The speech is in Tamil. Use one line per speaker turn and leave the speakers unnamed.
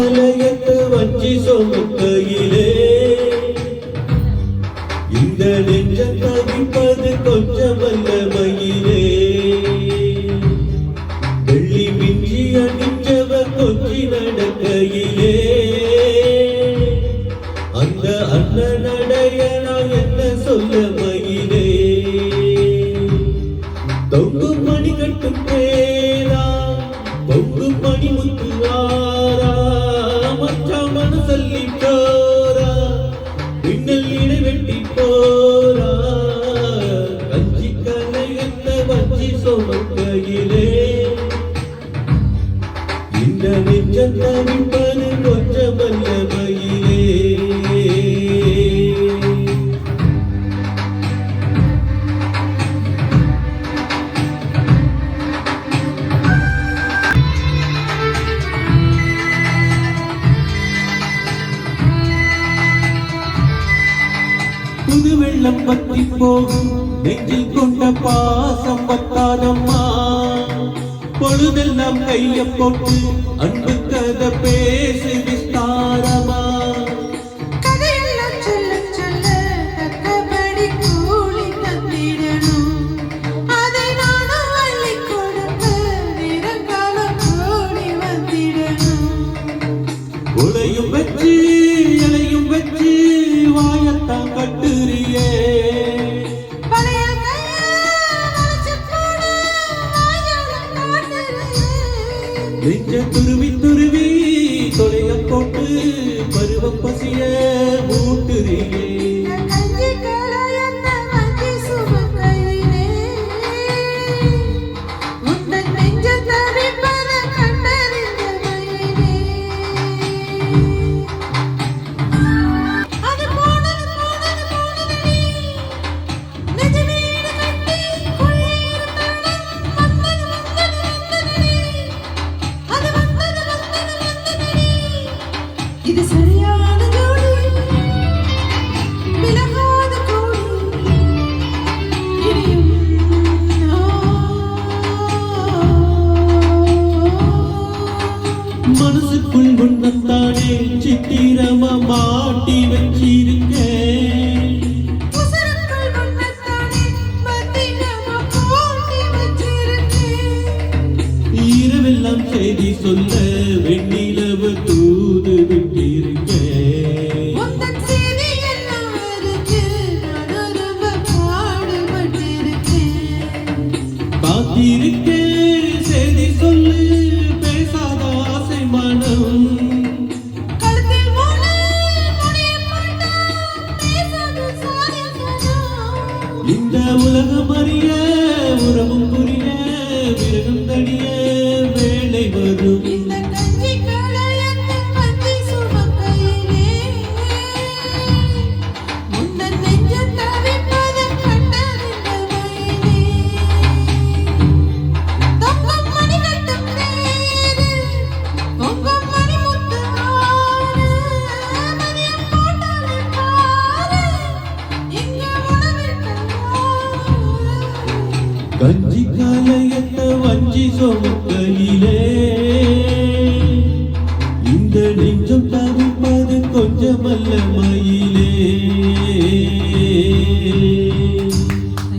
வஞ்சி சொமக்கையிலே இந்த நெஞ்ச தவிப்பது கொஞ்சமல்ல மயிலே வெள்ளி மிஞ்சி அணிஞ்சவ கொஞ்சி நடக்கையிலே அந்த அண்ணன் அடையனா என்ன சொல்ல மயிலே தொங்கு மணி கட்டும் பேரா பொங்கு மணி முத்துவாரா மச்சான் மனசல்லி போரா பின்னல் இடை வெட்டி போரா கஞ்சி கலை என்ன வஞ்சி சொமக்கையிலே இந்த நெஞ்சம் தவிப்பது கொஞ்சமல்ல மயிலே புது வெள்ளம் பத்தி போகும் நெஞ்சில் கொண்ட பாசம் பத்தாதம்மா பொழுதெல்லாம் கைய போட்டு அன்பு கதை பேசி விஸ்தாரமா
கதையெல்லாம் சொல்ல சொல்ல தக்கபடி கூலி தந்திடணும் அதை நானும் அள்ளி கொடுக்க நிறங்காலம் கூடி வந்திடணும்
உலையும் வச்சு இலையும் வச்சு வாயத்தான் கட்டுறியே நெஞ்ச துருவி துருவி தொலைய போட்டு பருவம் பசிய மூட்டுறியே
கஞ்சி கலையன்ன வஞ்சி சுமக்கையிலே உந்தன் நெஞ்ச தவிப்பத கண்டறிந்த மயிலே அது போனது போனதடி நெஞ்ச வீடு கட்டி குடியிருந்தாலும் வந்தது வந்ததடி அது வந்ததடி இது சரியான ஜோடி விலகாத கோடி இனியும்
மனசுக்குள் ஒன்னத்தானே சித்திரமா மாட்டி வச்சிருக்கேன்
உசரக்குள் வண்ணத்தானே பத்திரமா போட்டி வச்சிருக்கேன்
இரவெல்லாம் செய்தி சொல்ல வெண்ணிலவு தூது விட்டிருக்கேன்
உந்தன் செய்தி எல்லாம் இருக்கு நான் ரொம்ப பாடுபட்டிருக்கேன்
காத்திருக்கேன் செய்தி சொல்லு பேசாத ஆசை மனம்
கழுத்தில் மூணு முடிய மாட்டான் பேசாத சாதிக்கணும்
இந்த உலகம் அறிய உறவும் புரிய விரகம் தடிய வேலை வரும்
இந்த கஞ்சி கலையன்ன வஞ்சி சுமக்கையிலே உந்தன் நெஞ்ச தவிப்பத கண்டறிந்த மயிலே தொங்கும் மணி கட்டும் தேரு பொங்கும் மணி முத்து ஆறு மதியம் போட்டாலே பாரு இங்க உணவிட்டாரு
கஞ்சி காலையத்த வஞ்சி சொமக்கையிலே இந்த நெஞ்சம் தவிப்பது கொஞ்சமல்ல மயிலே